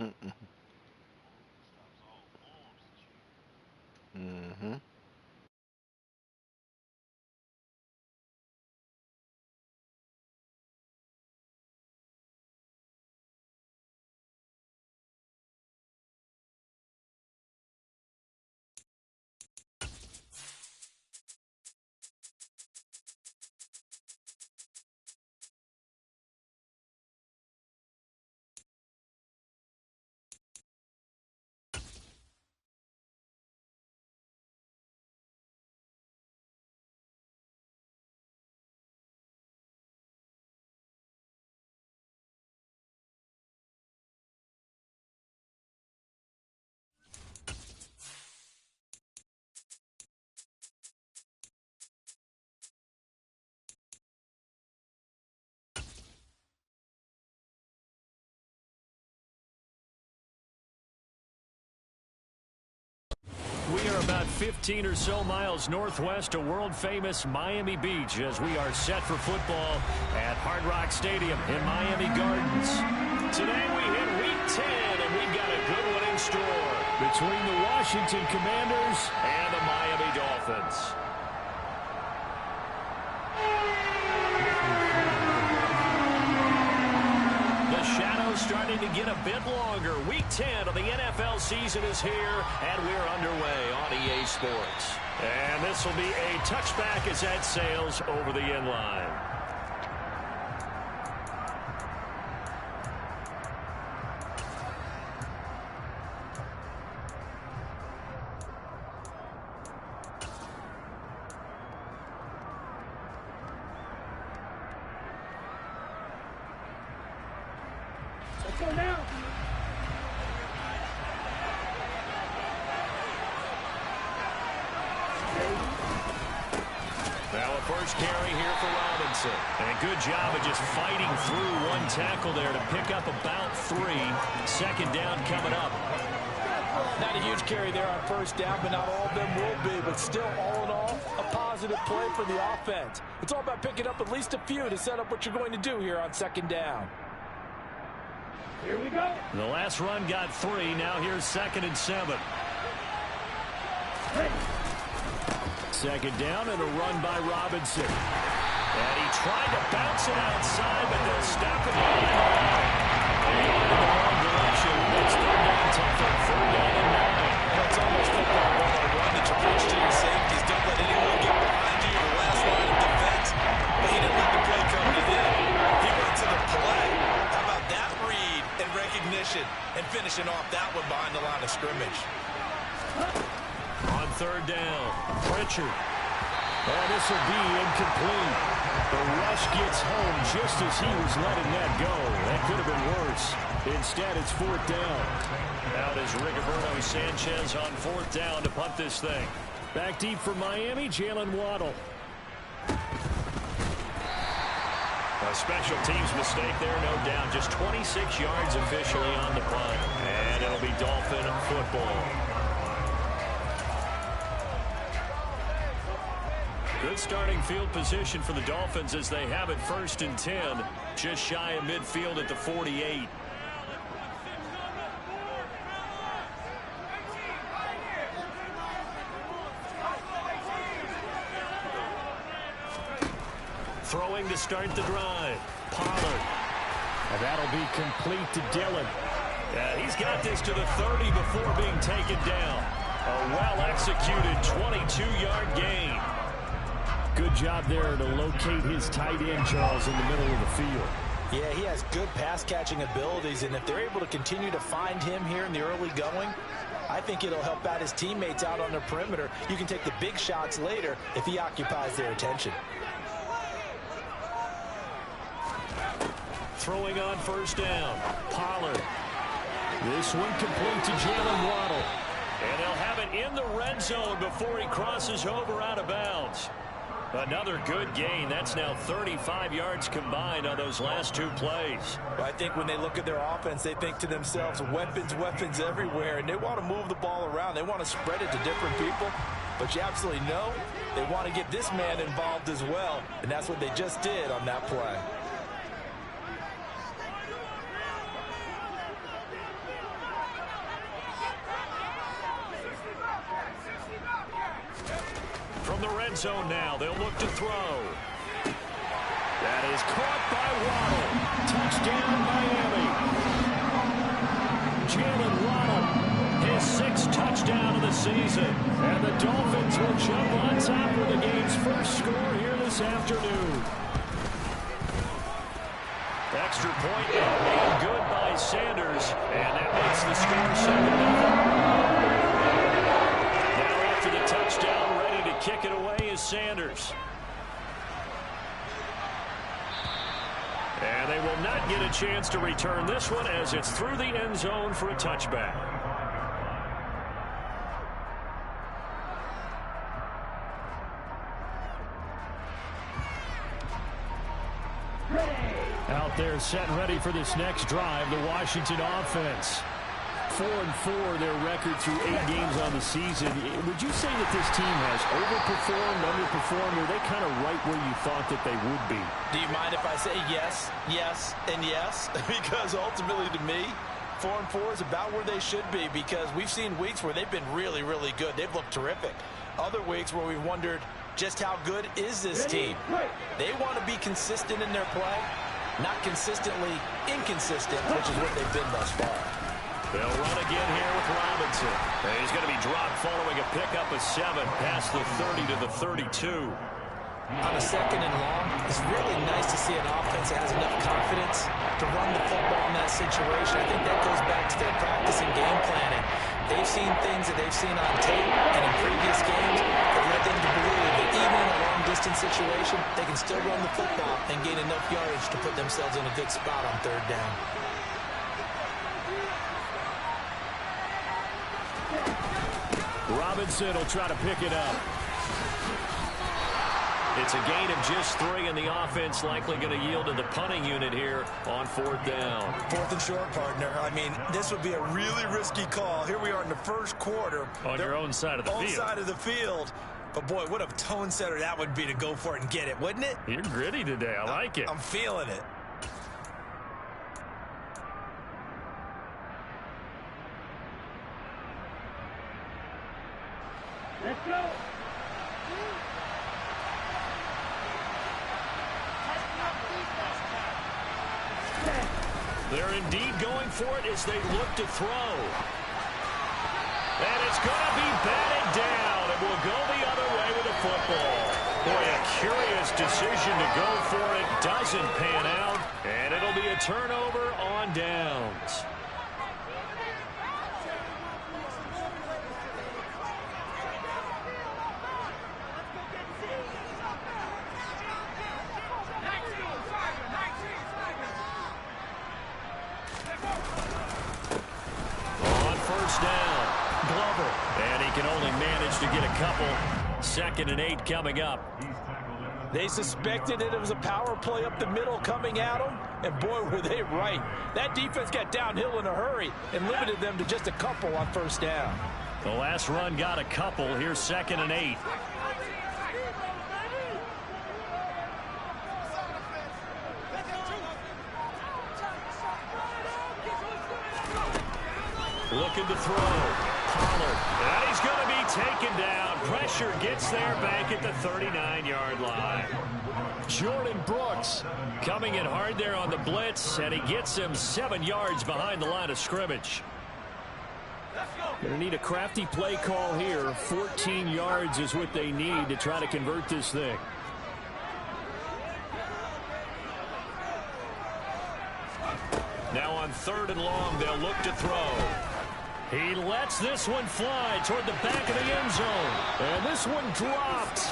Mm-hmm. We are about 15 or so miles northwest of world-famous Miami Beach as we are set for football at Hard Rock Stadium in Miami Gardens. Today we hit Week 10, and we've got a good one in store between the Washington Commanders and the Miami Dolphins. Starting to get a bit longer. Week 10 of the NFL season is here, and we're underway on EA Sports. And this will be a touchback as that sails over the end line. Go now. Now a first carry here for Robinson. And a good job of just fighting through one tackle there to pick up about 3. Second down coming up. Not a huge carry there on first down, but not all of them will be. But still, all in all, a positive play for the offense. It's all about picking up at least a few to set up what you're going to do here on second down. Here we go. The last run got 3. Now here's 2nd and 7. Hey. Second down and a run by Robinson. And he tried to bounce it outside, but they'll stop it on the line. And in the wrong direction. It's third down tougher. 3rd down and 9. It's almost football 101 that you preach to your safeties. Don't let anyone get behind you, your last line of defense. But he didn't let the play come to him. He went to the play. How about that read and recognition and finishing off that one behind the line of scrimmage? On 3rd down, Pritchard. And this will be incomplete. The rush gets home just as he was letting that go. That could have been worse. Instead, it's 4th down. Out is Rigoberto Sanchez on 4th down to punt this thing. Back deep for Miami, Jalen Waddle. A special teams mistake there, no doubt. Just 26 yards officially on the punt. And it'll be Dolphin football. Good starting field position for the Dolphins as they have it 1st and 10. Just shy of midfield at the 48. Throwing to start the drive. Pollard. And that'll be complete to Dillon. He's got this to the 30 before being taken down. A well-executed 22-yard gain. Good job there to locate his tight end, Charles, in the middle of the field. Yeah, he has good pass-catching abilities, and if they're able to continue to find him here in the early going, I think it'll help out his teammates out on the perimeter. You can take the big shots later if he occupies their attention. Throwing on 1st down. Pollard. This one complete to Jalen Waddle. And they'll have it in the red zone before he crosses over out of bounds. Another good gain. That's now 35 yards combined on those last 2 plays. Well, I think when they look at their offense, they think to themselves, weapons, weapons everywhere, and they want to move the ball around. They want to spread it to different people, but you absolutely know they want to get this man involved as well, and that's what they just did on that play. their end zone now. They'll look to throw. That is caught by Waddle. Touchdown, Miami. Jalen Waddle, his 6th touchdown of the season. And the Dolphins will jump on top of the game's first score here this afternoon. Extra point and made good by Sanders. And that makes the score 7-0. Now after the touchdown, ready to kick it away is Sanders. And they will not get a chance to return this one as it's through the end zone for a touchback. Out there set and ready for this next drive, the Washington offense. 4-4 their record through 8 games on the season. Would you say that this team has overperformed, underperformed, or are they kind of right where you thought that they would be? Do you mind if I say yes, yes, and yes? Because ultimately to me, 4-4 is about where they should be, because we've seen weeks where they've been really, really good. They've looked terrific. Other weeks where we've wondered just how good is this team. They want to be consistent in their play, not consistently inconsistent, which is what they've been thus far. They'll run again here with Robinson. And he's going to be dropped following a pickup of 7 past the 30 to the 32. On a 2nd and long, it's really nice to see an offense that has enough confidence to run the football in that situation. I think that goes back to their practice and game planning. They've seen things that they've seen on tape and in previous games that led them to believe that even in a long-distance situation, they can still run the football and gain enough yardage to put themselves in a good spot on 3rd down. Robinson will try to pick it up. It's a gain of just 3, and the offense likely going to yield to the punting unit here on 4th down. 4th and short, partner. I mean, this would be a really risky call. Here we are in the first quarter. On your own side of the field. Own side of the field. But, boy, what a tone setter that would be to go for it and get it, wouldn't it? You're gritty today. I like it. I'm feeling it. Let's go. They're indeed going for it as they look to throw. And it's going to be batted down. It will go the other way with the football. Boy, a curious decision to go for it. Doesn't pan out. And it'll be a turnover on downs. And he can only manage to get a couple. 2nd and 8 coming up. They suspected that it was a power play up the middle coming at them, and boy, were they right. That defense got downhill in a hurry and limited them to just a couple on 1st down. The last run got a couple. Here's 2nd and 8. Looking to throw. Pollard. And he's going to be taken down. Pressure gets there back at the 39-yard line. Jordan Brooks coming in hard there on the blitz, and he gets him 7 yards behind the line of scrimmage. Going to need a crafty play call here. 14 yards is what they need to try to convert this thing. Now on 3rd and long, they'll look to throw. He lets this one fly toward the back of the end zone. And this one dropped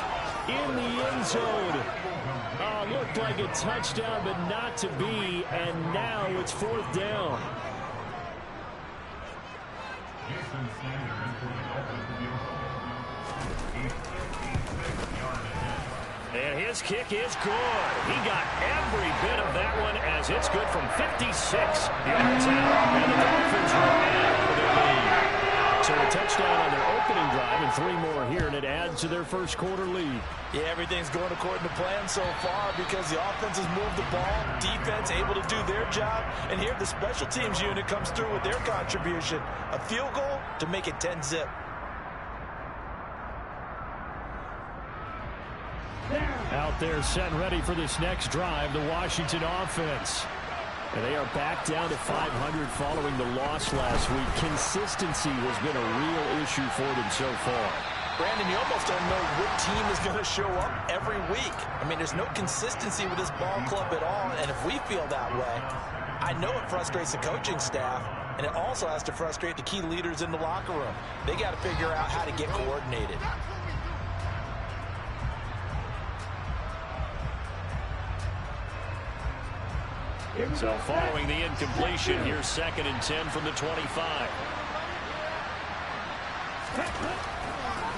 in the end zone. Looked like a touchdown, but not to be. And now it's 4th down. And his kick is good. He got every bit of that one as it's good from 56 yards out. And the Dolphins will add their lead. So a touchdown on their opening drive and 3 more here, and it adds to their first quarter lead. Yeah, everything's going according to plan so far because the offense has moved the ball, defense able to do their job, and here the special teams unit comes through with their contribution. A field goal to make it 10-zip. Out there set and ready for this next drive, the Washington offense. And they are back down to 500 following the loss last week. Consistency has been a real issue for them so far. Brandon, you almost don't know what team is going to show up every week. I mean, there's no consistency with this ball club at all, and if we feel that way, I know it frustrates the coaching staff, and it also has to frustrate the key leaders in the locker room. They got to figure out how to get coordinated. So following the incompletion, here's 2nd and 10 from the 25.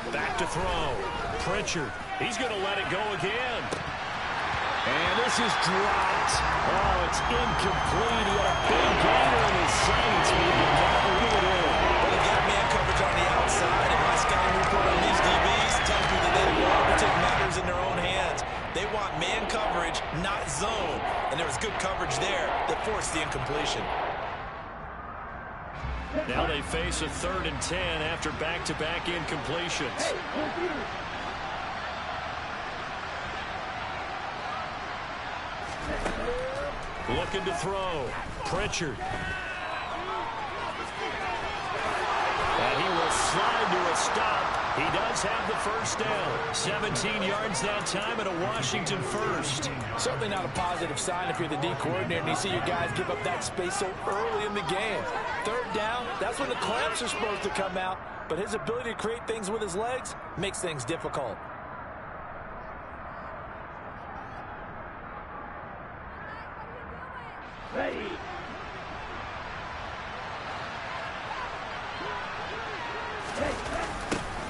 Back to throw. Pritchard. He's going to let it go again. And this is dropped. Oh, it's incomplete. He had a big gainer in his sights, but he did not reel it in. Well, they got man coverage on the outside, and my scouting report on these DBs tells me that they want to take matters in their own hands. They want man coverage, not zone. And there was good coverage there that forced the incompletion. Now they face a 3rd and 10 after back-to-back incompletions. Looking to throw. Pritchard. And he will slide to a stop. He does have the first down. 17 yards that time and a Washington first. Certainly not a positive sign if you're the D coordinator and you see your guys give up that space so early in the game. 3rd down, that's when the clamps are supposed to come out, but his ability to create things with his legs makes things difficult. Ready.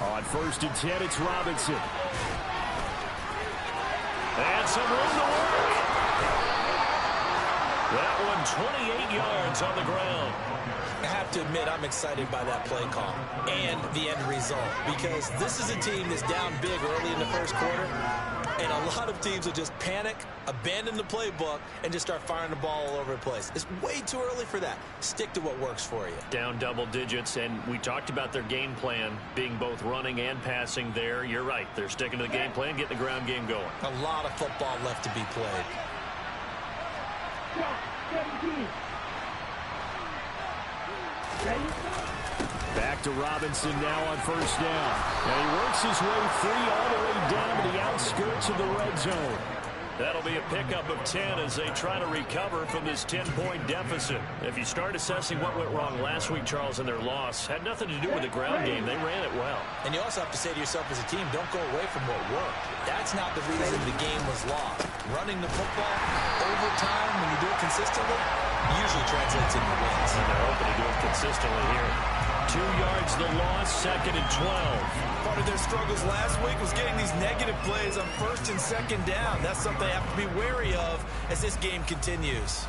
On 1st and 10, it's Robinson. And some room to work. That one 28 yards on the ground. I have to admit, I'm excited by that play call and the end result, because this is a team that's down big early in the first quarter, and a lot of teams will just panic, abandon the playbook, and just start firing the ball all over the place. It's way too early for that. Stick to what works for you. Down double digits, and we talked about their game plan being both running and passing there. You're right. They're sticking to the game plan, getting the ground game going. A lot of football left to be played. Back to Robinson now on 1st down. And he works his way free all the way down to the outskirts of the red zone. That'll be a pickup of 10 as they try to recover from this 10-point deficit. If you start assessing what went wrong last week, Charles, in their loss, had nothing to do with the ground game. They ran it well. And you also have to say to yourself as a team, don't go away from what worked. That's not the reason the game was lost. Running the football over time, when you do it consistently, usually translates into wins. And they're hoping to do it consistently here. 2 yards the loss, 2nd and 12. Part of their struggles last week was getting these negative plays on 1st and 2nd down. That's something they have to be wary of as this game continues.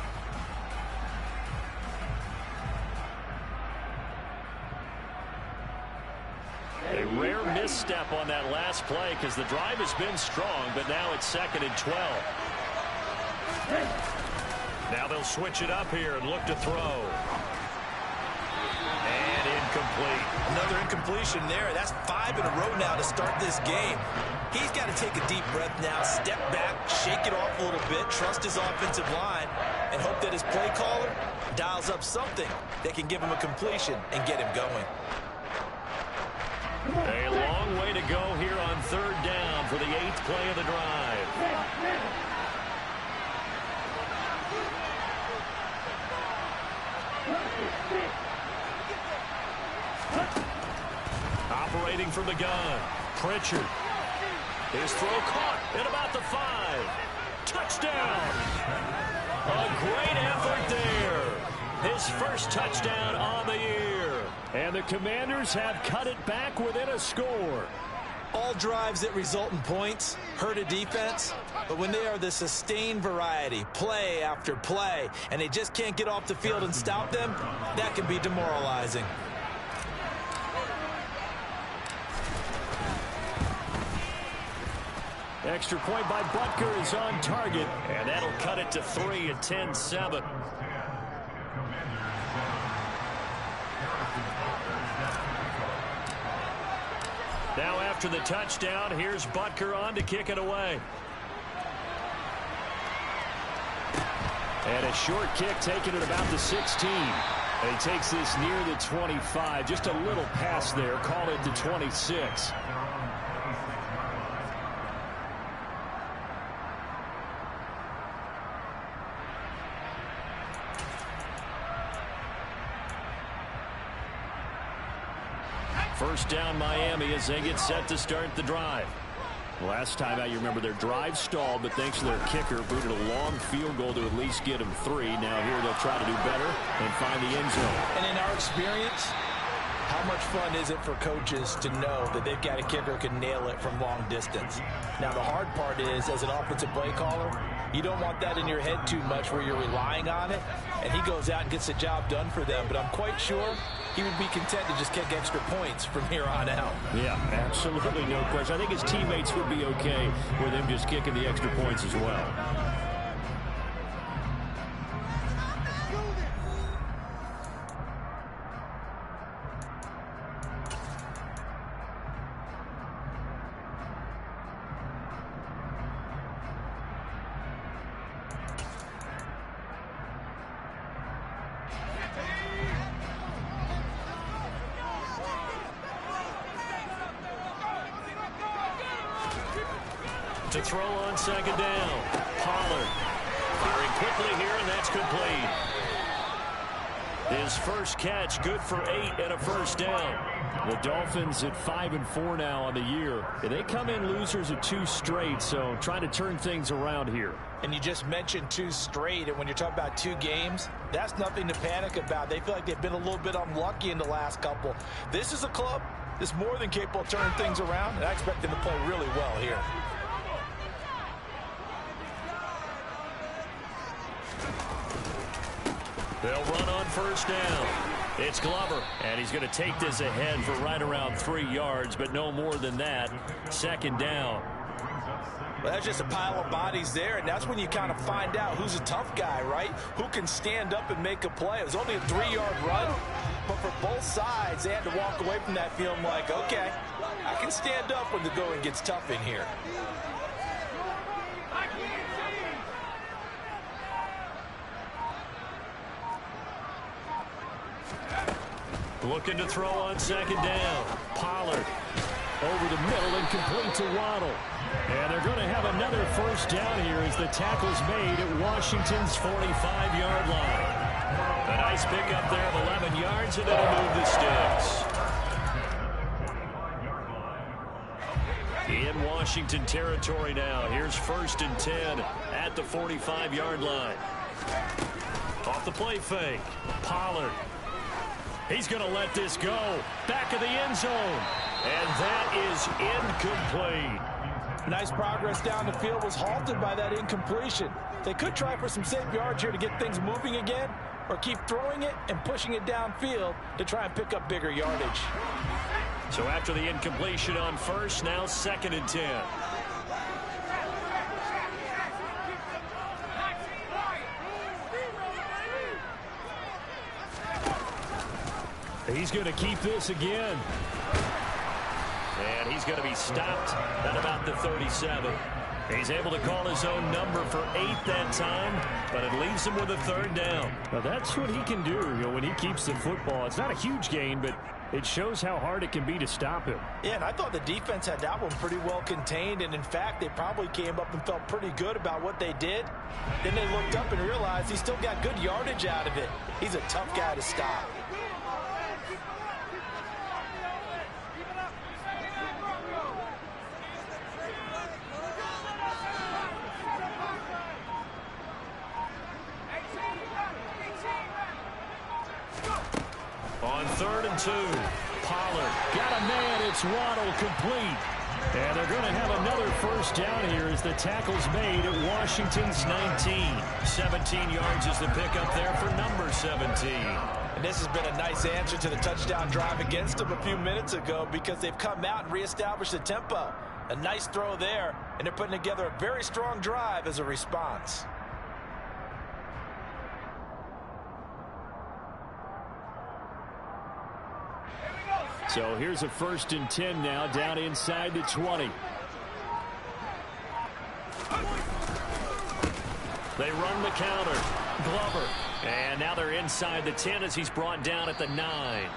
A rare misstep on that last play because the drive has been strong, but now it's 2nd and 12. Now they'll switch it up here and look to throw. And incomplete. Another incompletion there. That's 5 in a row now to start this game. He's got to take a deep breath now, step back, shake it off a little bit, trust his offensive line, and hope that his play caller dials up something that can give him a completion and get him going. A long way to go here on 3rd down for the 8th play of the drive. Operating from the gun, Pritchard. His throw caught at about the 5. Touchdown! A great effort there. His first touchdown on the year. And the Commanders have cut it back within a score. All drives that result in points hurt a defense, but when they are the sustained variety, play after play, and they just can't get off the field and stop them, that can be demoralizing. Extra point by Butker is on target, and that'll cut it to 3 at 10-7. Now after the touchdown, here's Butker on to kick it away. And a short kick taken at about the 16. And he takes this near the 25. Just a little pass there. Call it the 26. First down Miami as they get set to start the drive. Last time out, you remember their drive stalled, but thanks to their kicker, booted a long field goal to at least get them 3. Now here they'll try to do better and find the end zone. And in our experience, how much fun is it for coaches to know that they've got a kicker who can nail it from long distance? Now, the hard part is, as an offensive play caller, you don't want that in your head too much where you're relying on it, and he goes out and gets the job done for them. But I'm quite sure he would be content to just kick extra points from here on out. Yeah, absolutely no question. I think his teammates would be okay with him just kicking the extra points as well. To throw on second down. Pollard firing quickly here, and that's complete. His first catch, good for 8 and a first down. The Dolphins at 5-4 now on the year. And they come in losers of 2 straight, so trying to turn things around here. And you just mentioned 2 straight, and when you're talking about 2 games, that's nothing to panic about. They feel like they've been a little bit unlucky in the last couple. This is a club that's more than capable of turning things around, and I expect them to play really well here. They'll run on first down. It's Glover, and he's going to take this ahead for right around 3 yards, but no more than that. Second down. Well, that's just a pile of bodies there, and that's when you kind of find out who's a tough guy, right? Who can stand up and make a play. It was only a 3-yard run, but for both sides, they had to walk away from that feeling like, okay, I can stand up when the going gets tough in here. Looking to throw on second down. Pollard over the middle and complete to Waddle. And they're going to have another first down here as the tackle's made at Washington's 45-yard line. A nice pickup there of 11 yards, and it'll move the sticks. In Washington territory now. Here's 1st and 10 at the 45-yard line. Off the play fake. Pollard. He's going to let this go. Back of the end zone. And that is incomplete. Nice progress down the field was halted by that incompletion. They could try for some safe yards here to get things moving again, or keep throwing it and pushing it downfield to try and pick up bigger yardage. So after the incompletion on first, now 2nd and 10. He's going to keep this again. And he's going to be stopped at about the 37. He's able to call his own number for 8 that time, but it leaves him with a 3rd down. Now that's what he can do, when he keeps the football. It's not a huge gain, but it shows how hard it can be to stop him. Yeah, and I thought the defense had that one pretty well contained, and in fact, they probably came up and felt pretty good about what they did. Then they looked up and realized he still got good yardage out of it. He's a tough guy to stop. On 3rd and 2, Pollard got a man. It's Waddle complete. And they're going to have another first down here as the tackle's made at Washington's 19. 17 yards is the pickup there for number 17. And this has been a nice answer to the touchdown drive against them a few minutes ago, because they've come out and reestablished the tempo. A nice throw there, and they're putting together a very strong drive as a response. So here's a 1st and 10 now, down inside the 20. They run the counter. Glover. And now they're inside the 10 as he's brought down at the 9.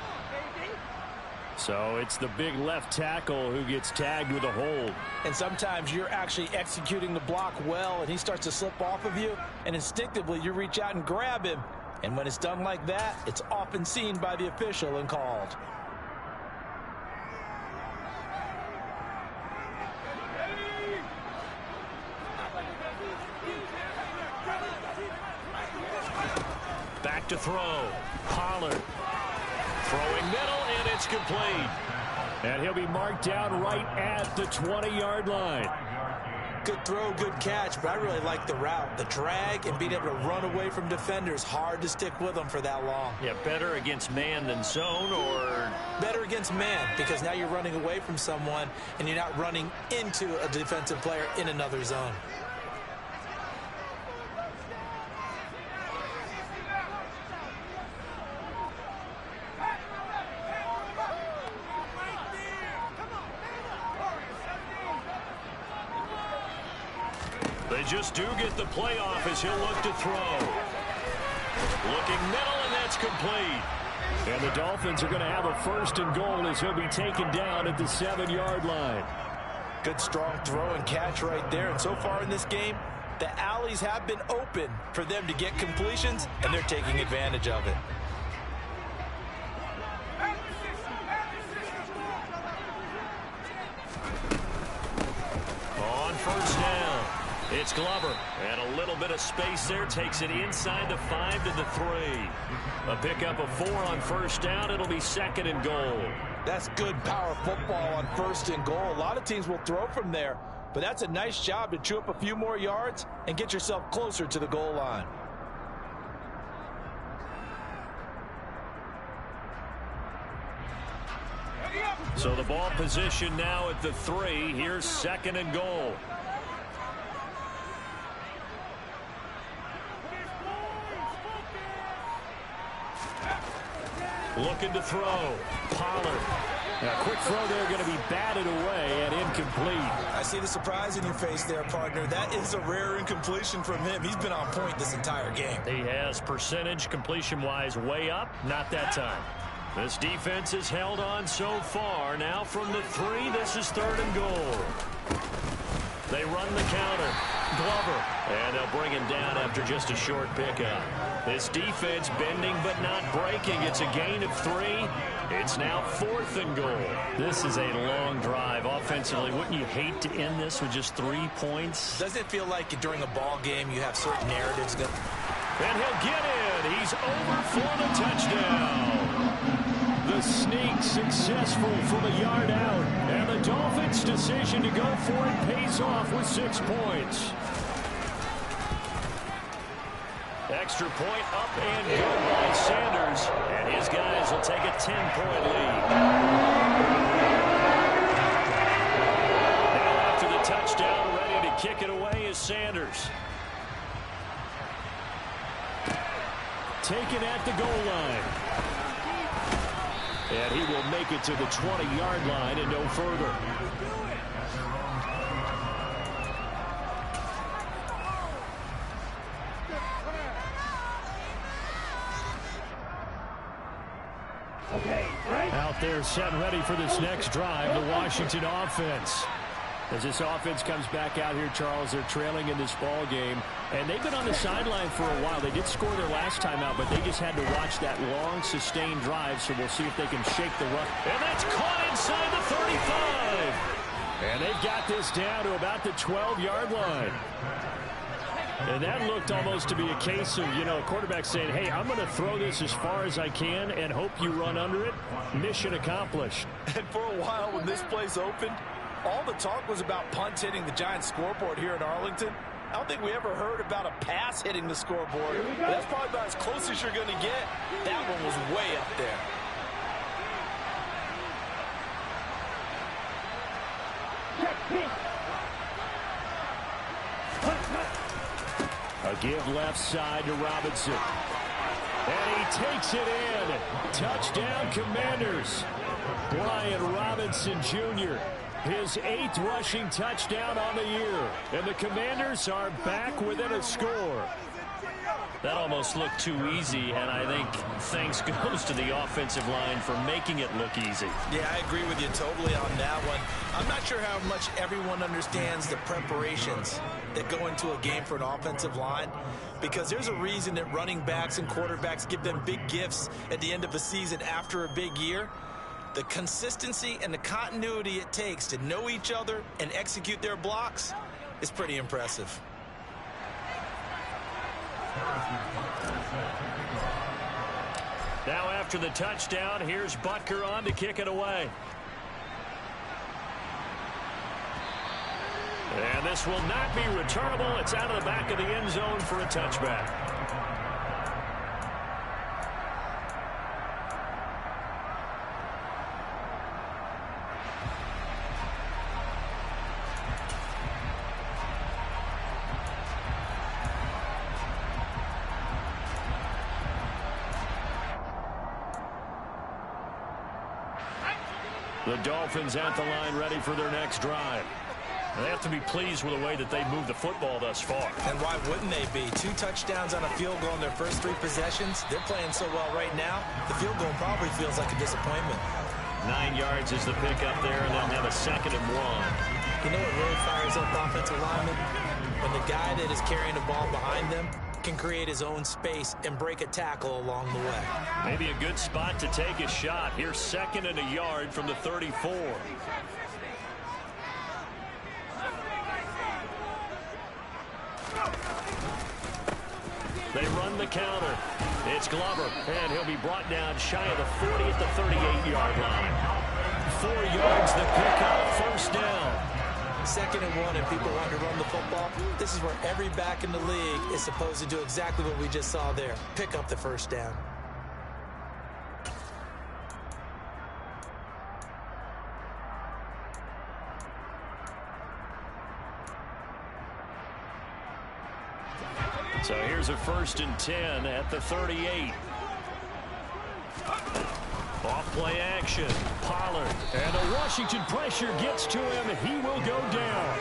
So it's the big left tackle who gets tagged with a hold. And sometimes you're actually executing the block well, and he starts to slip off of you, and instinctively you reach out and grab him. And when it's done like that, it's often seen by the official and called. Back to throw. Pollard. Throwing middle, and it's complete. And he'll be marked down right at the 20-yard line. Good throw, good catch, but I really like the route. The drag and being able to run away from defenders, hard to stick with them for that long. Yeah, better against man than zone, or? Better against man, because now you're running away from someone, and you're not running into a defensive player in another zone. They just do get the playoff as he'll look to throw. Looking middle, and that's complete. And the Dolphins are going to have a 1st and goal as he'll be taken down at the 7-yard line. Good strong throw and catch right there. And so far in this game, the alleys have been open for them to get completions, and they're taking advantage of it. On 1st down, it's Glover. And a little bit of space there takes it inside the 5 to the 3. A pickup of 4 on 1st down. It'll be 2nd and goal. That's good power football on 1st and goal. A lot of teams will throw from there, but that's a nice job to chew up a few more yards and get yourself closer to the goal line. So the ball position now at the 3. Here's 2nd and goal. Looking to throw. Pollard. A quick throw there, going to be batted away and incomplete. I see the surprise in your face there, partner. That is a rare incompletion from him. He's been on point this entire game. He has percentage completion-wise way up. Not that time. This defense has held on so far. Now from the 3, this is 3rd and goal. They run the counter. Glover. And they'll bring him down after just a short pickup. This defense bending but not breaking. It's a gain of 3. It's now 4th and goal. This is a long drive offensively. Wouldn't you hate to end this with just 3 points? Doesn't it feel like during a ball game you have certain narratives? And he'll get in. He's over for the touchdown. The sneak successful from a yard out. And the Dolphins' decision to go for it pays off with 6 points. Extra point up and good by Sanders. And his guys will take a 10-point lead. Now after the touchdown, ready to kick it away is Sanders. Taken at the goal line. And he will make it to the 20-yard line and no further. Out there set and ready for this next drive, the Washington offense. As this offense comes back out here, Charles, they're trailing in this ball game. And they've been on the sideline for a while. They did score their last time out, but they just had to watch that long, sustained drive. So we'll see if they can shake the run. And that's caught inside the 35. And they've got this down to about the 12-yard line. And that looked almost to be a case of, a quarterback saying, hey, I'm going to throw this as far as I can and hope you run under it. Mission accomplished. And for a while when this place opened, all the talk was about punts hitting the Giants scoreboard here in Arlington. I don't think we ever heard about a pass hitting the scoreboard. But that's probably about as close as you're going to get. That one was way up there. A give left side to Robinson. And he takes it in. Touchdown, Commanders. Brian Robinson Jr., his 8th rushing touchdown on the year. And the Commanders are back within a score. That almost looked too easy, and I think thanks goes to the offensive line for making it look easy. Yeah, I agree with you totally on that one. I'm not sure how much everyone understands the preparations that go into a game for an offensive line, because there's a reason that running backs and quarterbacks give them big gifts at the end of a season after a big year. The consistency and the continuity it takes to know each other and execute their blocks is pretty impressive. Now after the touchdown, here's Butker on to kick it away. And this will not be returnable. It's out of the back of the end zone for a touchback. The Dolphins at the line ready for their next drive. They have to be pleased with the way that they've moved the football thus far. And why wouldn't they be? 2 touchdowns on a field goal in their first 3 possessions. They're playing so well right now, the field goal probably feels like a disappointment. 9 yards is the pickup there, and they'll have a 2nd and 1. You know what really fires up offensive linemen? When the guy that is carrying the ball behind them can create his own space and break a tackle along the way. Maybe a good spot to take a shot. Here's 2nd and a yard from the 34. They run the counter. It's Glover, and he'll be brought down shy of the 40 at the 38-yard line. 4 yards the pickup, first down. 2nd and 1, and people want to run the football. This is where every back in the league is supposed to do exactly what we just saw there. Pick up the first down. So here's a 1st and 10 at the 38. Off play action. Pollard. And the Washington pressure gets to him. He will go down.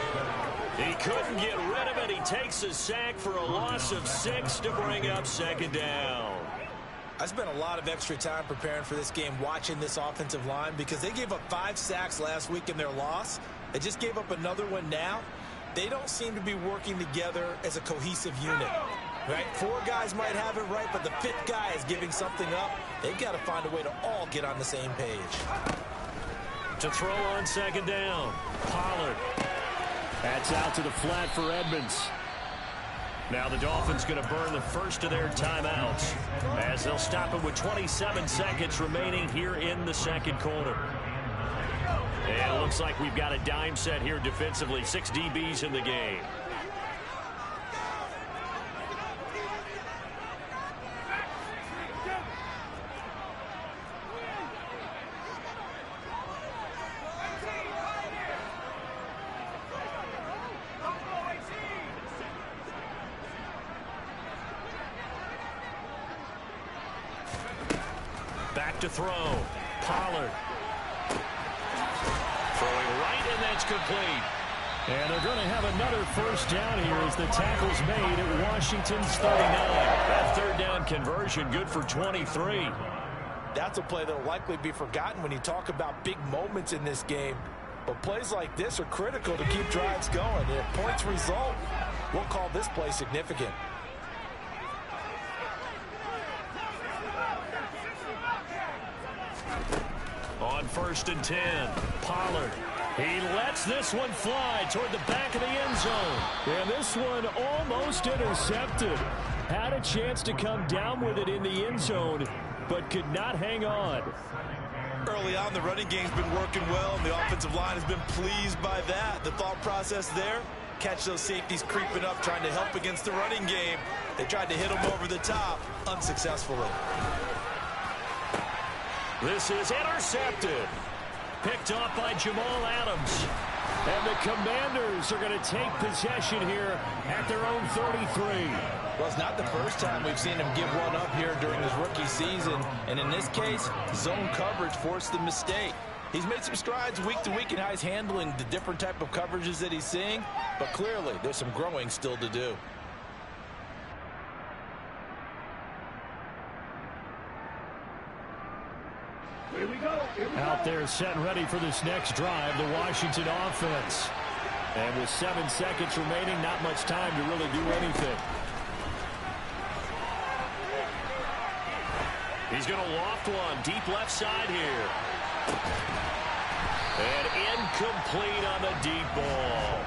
He couldn't get rid of it. He takes a sack for a loss of 6 to bring up 2nd down. I spent a lot of extra time preparing for this game watching this offensive line because they gave up 5 sacks last week in their loss. They just gave up another one now. They don't seem to be working together as a cohesive unit. Right? 4 guys might have it right, but the 5th guy is giving something up. They've got to find a way to all get on the same page. To throw on 2nd down. Pollard. That's out to the flat for Edmonds. Now the Dolphins going to burn the first of their timeouts as they'll stop it with 27 seconds remaining here in the 2nd quarter. And it looks like we've got a dime set here defensively. 6 DBs in the game. Back to throw. Pollard. Throwing right, and that's complete. And they're going to have another first down here as the tackle's made at Washington's 39. That 3rd down conversion good for 23. That's a play that will likely be forgotten when you talk about big moments in this game. But plays like this are critical to keep drives going. And if points result, we'll call this play significant. On 1st and 10, Pollard. He lets this one fly toward the back of the end zone. And this one almost intercepted. Had a chance to come down with it in the end zone, but could not hang on. Early on, the running game's been working well, and the offensive line has been pleased by that. The thought process there, catch those safeties creeping up, trying to help against the running game. They tried to hit them over the top, unsuccessfully. This is intercepted. Picked off by Jamal Adams. And the Commanders are going to take possession here at their own 33. Well, it's not the first time we've seen him give one up here during his rookie season. And in this case, zone coverage forced the mistake. He's made some strides week to week in how he's handling the different type of coverages that he's seeing. But clearly, there's some growing still to do. Out there set and ready for this next drive, the Washington offense. And with 7 seconds remaining, not much time to really do anything. He's going to loft one deep left side here. And incomplete on the deep ball.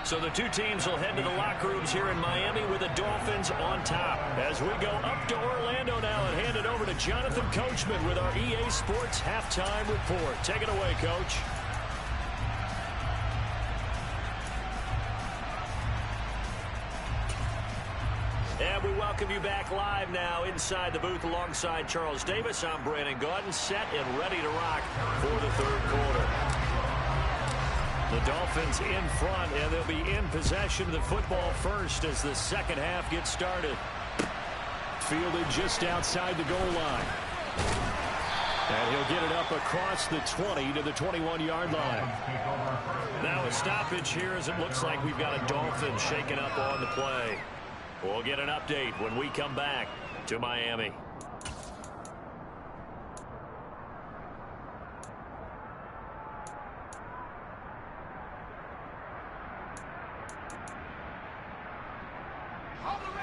So the two teams will head to the locker rooms here in Miami with the Dolphins on top. As we go up to Orlando now and hand it over to Jonathan Coachman with our EA Sports Halftime Report. Take it away, Coach. And we welcome you back live now inside the booth alongside Charles Davis. I'm Brandon Gaudin, set and ready to rock for the third quarter. The Dolphins in front, and they'll be in possession of the football first as the second half gets started. Fielded just outside the goal line. And he'll get it up across the 20 to the 21-yard line. Now a stoppage here as it looks like we've got a Dolphin shaken up on the play. We'll get an update when we come back to Miami.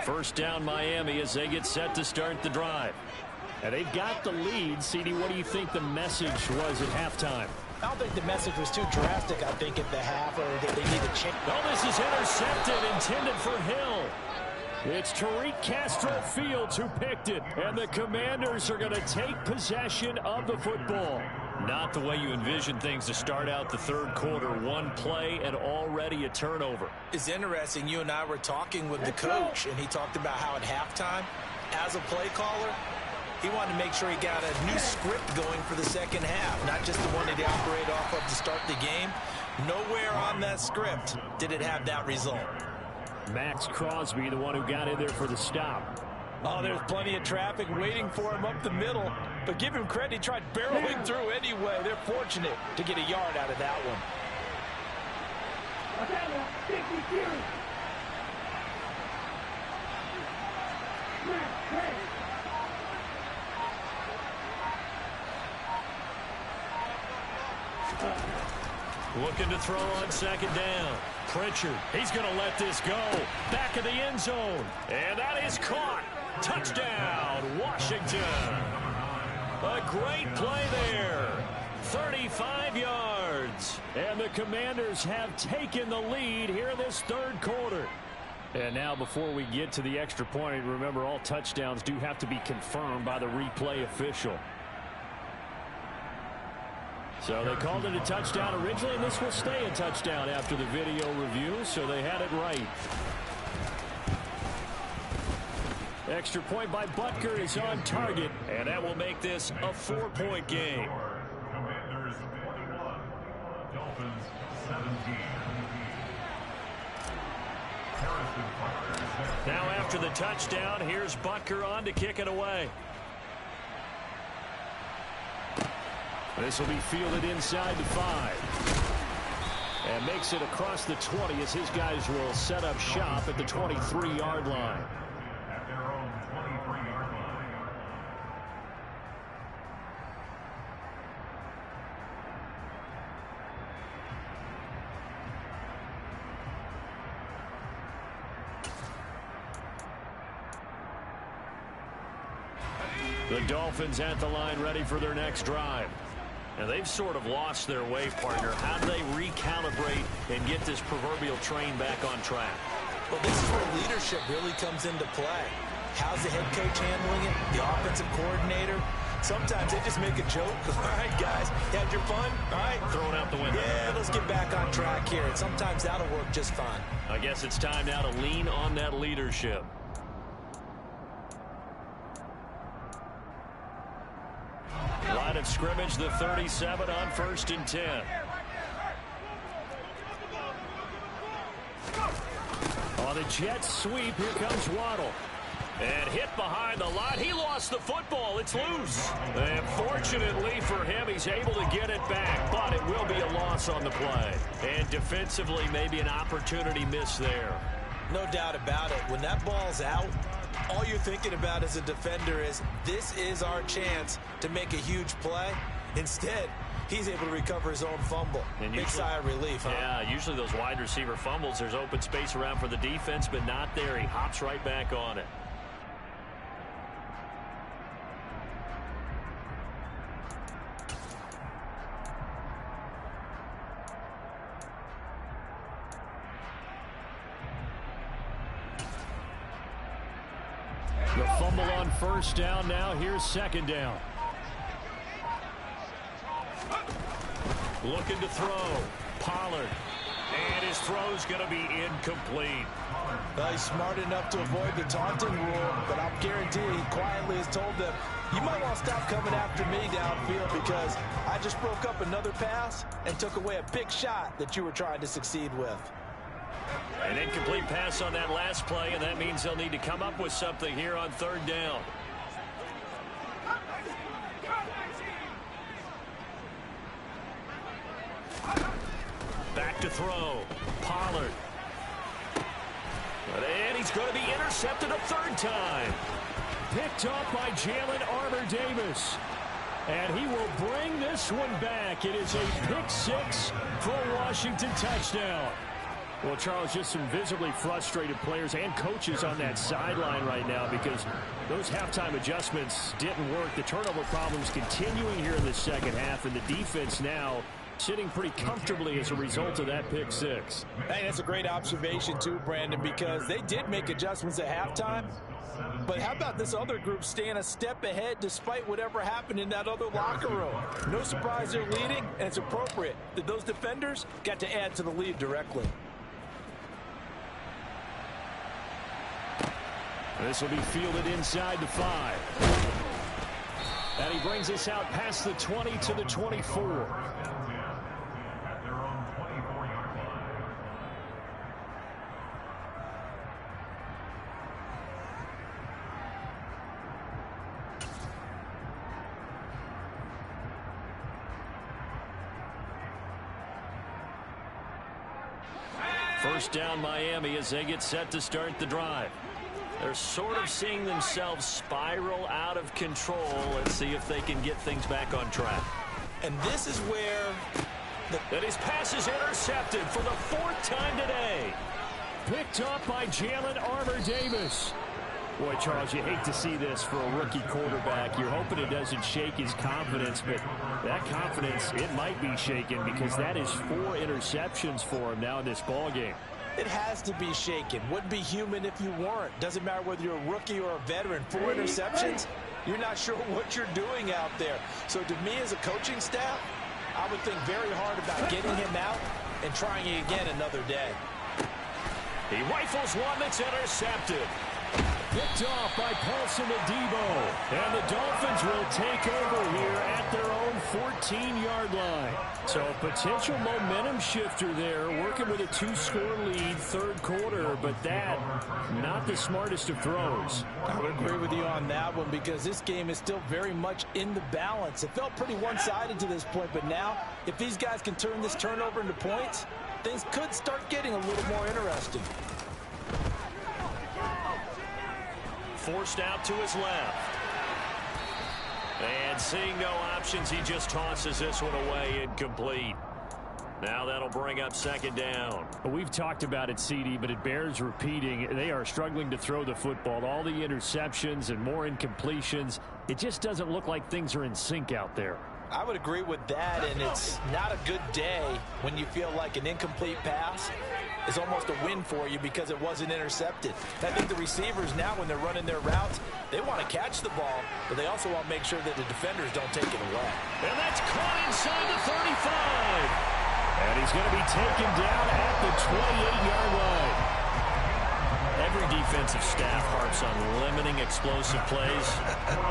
First down Miami as they get set to start the drive. And they've got the lead. CD, what do you think the message was at halftime? I don't think the message was too drastic, I think, at the half, or that they need to change. Oh, this is intercepted, intended for Hill. It's Tariq Castro Fields who picked it, and the Commanders are going to take possession of the football. Not the way you envision things to start out the third quarter. One play and already a turnover. It's interesting. You and I were talking with the coach, and he talked about how at halftime, as a play caller, he wanted to make sure he got a new script going for the second half, not just the one that he operated off of to start the game. Nowhere on that script did it have that result. Max Crosby, the one who got in there for the stop. Oh, there's plenty of traffic waiting for him up the middle. But give him credit, he tried barreling through anyway. They're fortunate to get a yard out of that one. Looking to throw on second down. Pritchard, he's going to let this go. Back of the end zone. And that is caught. Touchdown, Washington. A great play there. 35 yards. And the Commanders have taken the lead here in this third quarter. And now before we get to the extra point, remember all touchdowns do have to be confirmed by the replay official. So they called it a touchdown originally, and this will stay a touchdown after the video review, so they had it right. Extra point by Butker is on target, and that will make this a 4-point game. Commanders 41, Dolphins 17. Now after the touchdown, here's Butker on to kick it away. This will be fielded inside the 5. And makes it across the 20 as his guys will set up shop at the 23-yard line. At their own 23-yard line. The Dolphins at the line ready for their next drive. Now they've sort of lost their way, partner. How do they recalibrate and get this proverbial train back on track? Well, this is where leadership really comes into play. How's the head coach handling it? The offensive coordinator? Sometimes they just make a joke. All right, guys, had your fun? All right. Throw it out the window. Yeah, let's get back on track here. And sometimes that'll work just fine. I guess it's time now to lean on that leadership. Line of scrimmage, the 37 on 1st and 10. On the jet sweep, here comes Waddle. And hit behind the line. He lost the football. It's loose. And fortunately for him, he's able to get it back. But it will be a loss on the play. And defensively, maybe an opportunity miss there. No doubt about it. When that ball's out, all you're thinking about as a defender is this is our chance to make a huge play. Instead, he's able to recover his own fumble. And big sigh of relief, huh? Yeah, usually those wide receiver fumbles, there's open space around for the defense, but not there. He hops right back on it. The fumble on first down. Now here's second down. Looking to throw. Pollard. And his throw's going to be incomplete. Well, he's smart enough to avoid the taunting rule, but I'll guarantee he quietly has told them, you might want to stop coming after me downfield because I just broke up another pass and took away a big shot that you were trying to succeed with. An incomplete pass on that last play, and that means they'll need to come up with something here on third down. Back to throw. Pollard. And he's going to be intercepted a third time. Picked up by Jalen Armour-Davis. And he will bring this one back. It is a pick six for a Washington touchdown. Well, Charles, just some visibly frustrated players and coaches on that sideline right now because those halftime adjustments didn't work. The turnover problems continuing here in the second half, and the defense now sitting pretty comfortably as a result of that pick six. Hey, that's a great observation too, Brandon, because they did make adjustments at halftime. But how about this other group staying a step ahead despite whatever happened in that other locker room? No surprise they're leading, and it's appropriate that those defenders got to add to the lead directly. This will be fielded inside the 5. And he brings us out past the 20 to the 24. At their own 24-yard line. First down Miami as they get set to start the drive. They're sort of seeing themselves spiral out of control. Let's see if they can get things back on track. And this is where And his pass is intercepted for the fourth time today. Picked up by Jalen Armour-Davis. Boy, Charles, you hate to see this for a rookie quarterback. You're hoping it doesn't shake his confidence, but that confidence, it might be shaken because that is 4 interceptions for him now in this ballgame. it has to be shaken. Wouldn't be human if you weren't. Doesn't matter whether you're a rookie or a veteran. 4 interceptions, you're not sure what you're doing out there. So to me as a coaching staff, I would think very hard about getting him out and trying it again another day. He rifles one that's intercepted. Picked off by Paulson Adebo. And the Dolphins will take over here at their own 14-yard line. So a potential momentum shifter there, working with a 2-score lead, third quarter, but that, not the smartest of throws. I would agree with you on that one because this game is still very much in the balance. It felt pretty one-sided to this point, but now, if these guys can turn this turnover into points, things could start getting a little more interesting. Forced out to his left. And seeing no options, he just tosses this one away incomplete. Now that'll bring up second down. We've talked about it, CD, but it bears repeating. They are struggling to throw the football. All the interceptions and more incompletions. It just doesn't look like things are in sync out there. I would agree with that, and it's not a good day when you feel like an incomplete pass is almost a win for you because it wasn't intercepted. I think the receivers now, when they're running their routes, they want to catch the ball, but they also want to make sure that the defenders don't take it away. And that's caught inside the 35. And he's going to be taken down at the 28-yard line. Every defensive staff harps on limiting explosive plays.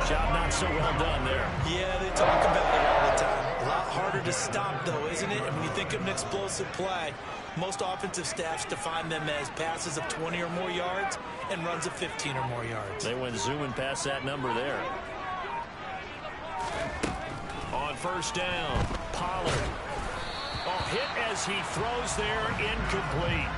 Job not so well done there. Yeah, they talk about it all the time. A lot harder to stop, though, isn't it? And when you think of an explosive play, most offensive staffs define them as passes of 20 or more yards and runs of 15 or more yards. They went zooming past that number there. On first down, Pollard. Oh, hit as he throws there, incomplete.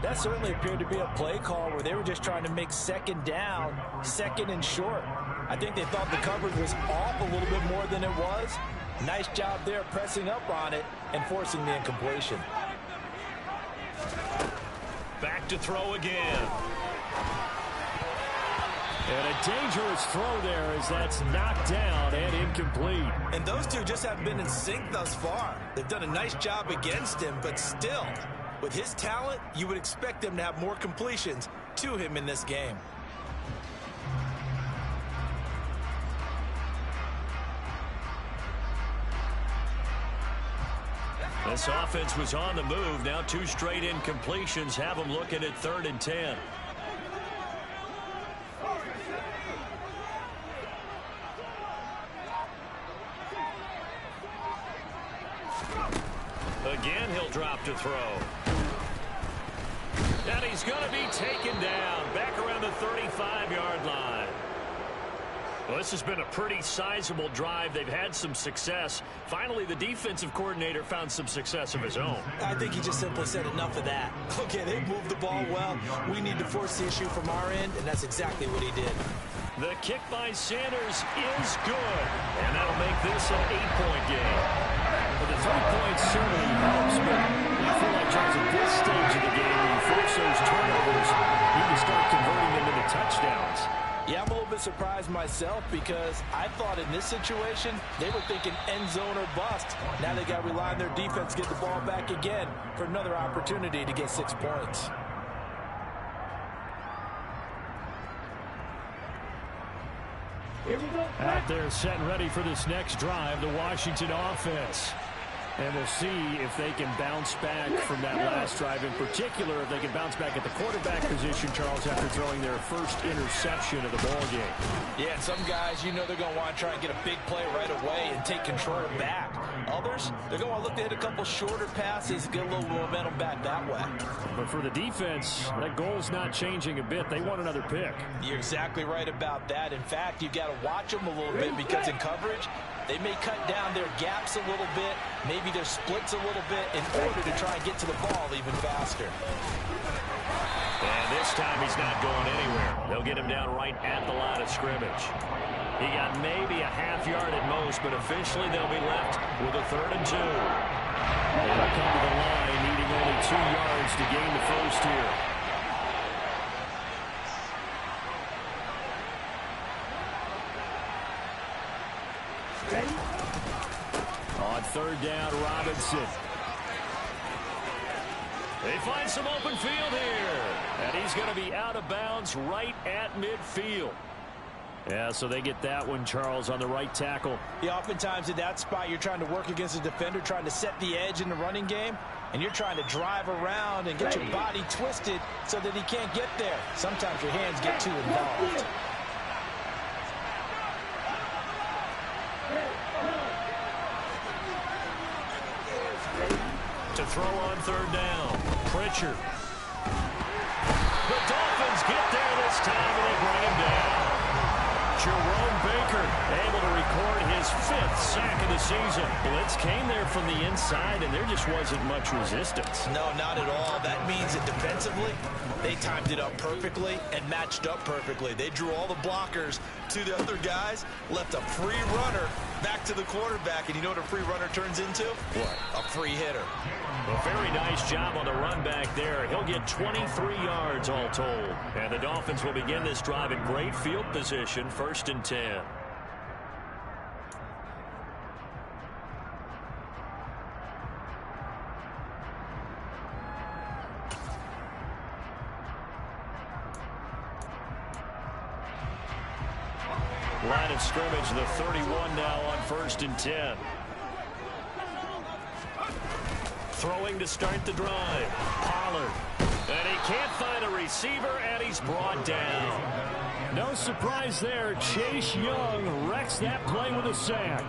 That certainly appeared to be a play call where they were just trying to make second down, second and short. I think they thought the coverage was off a little bit more than it was. Nice job there pressing up on it and forcing the incompletion. Back to throw again. And a dangerous throw there as that's knocked down and incomplete. And those two just haven't been in sync thus far. They've done a nice job against him, but still, with his talent, you would expect him to have more completions to him in this game. This offense was on the move. Now 2 straight incompletions have them looking at 3rd and 10. Again, he'll drop to throw. And he's going to be taken down back around the 35-yard line. Well, this has been a pretty sizable drive. They've had some success. Finally, the defensive coordinator found some success of his own. I think he just simply said enough of that. Okay, they moved the ball well. We need to force the issue from our end, and that's exactly what he did. The kick by Sanders is good, and that'll make this an 8-point game. But the 3 points certainly helps, but I feel like, Charles, at this stage of the game, when you force those turnovers, you can start converting them into touchdowns. Yeah, I'm a little bit surprised myself because I thought in this situation they were thinking end zone or bust. Now they got to rely on their defense to get the ball back again for another opportunity to get 6 points. Out there set and ready for this next drive, the Washington offense. And we'll see if they can bounce back from that last drive. In particular, if they can bounce back at the quarterback position, Charles, after throwing their first interception of the ballgame. Yeah, and some guys, you know they're going to want to try and get a big play right away and take control back. Others, they're going to look to hit a couple shorter passes, get a little momentum back that way. But for the defense, that goal's not changing a bit. They want another pick. You're exactly right about that. In fact, you've got to watch them a little bit because in coverage, they may cut down their gaps a little bit, maybe their splits a little bit in order to try and get to the ball even faster. And this time he's not going anywhere. They'll get him down right at the line of scrimmage. He got maybe a half yard at most, but officially they'll be left with a 3rd and 2. They'll come to the line needing only 2 yards to gain the first here. On 3rd down, Robinson. They find some open field here. And he's going to be out of bounds right at midfield. Yeah, so they get that one, Charles, on the right tackle. Yeah, oftentimes in that spot, you're trying to work against a defender, trying to set the edge in the running game, and you're trying to drive around and get your body twisted so that he can't get there. Sometimes your hands get too involved. To throw on 3rd down, Pritchard. The Dolphins get there this time, and they bring him down. Jerome Baker able to record his 5th sack of the season. Blitz came there from the inside, and there just wasn't much resistance. No, not at all. That means that defensively, they timed it up perfectly and matched up perfectly. They drew all the blockers to the other guys, left a free runner back to the quarterback, and you know what a free runner turns into? What? A free hitter. A very nice job on the run back there. He'll get 23 yards all told. And the Dolphins will begin this drive in great field position, 1st and 10. Line of scrimmage, the 31 now on 1st and 10. Throwing to start the drive. Pollard. And he can't find a receiver, and he's brought down. No surprise there. Chase Young wrecks that play with a sack.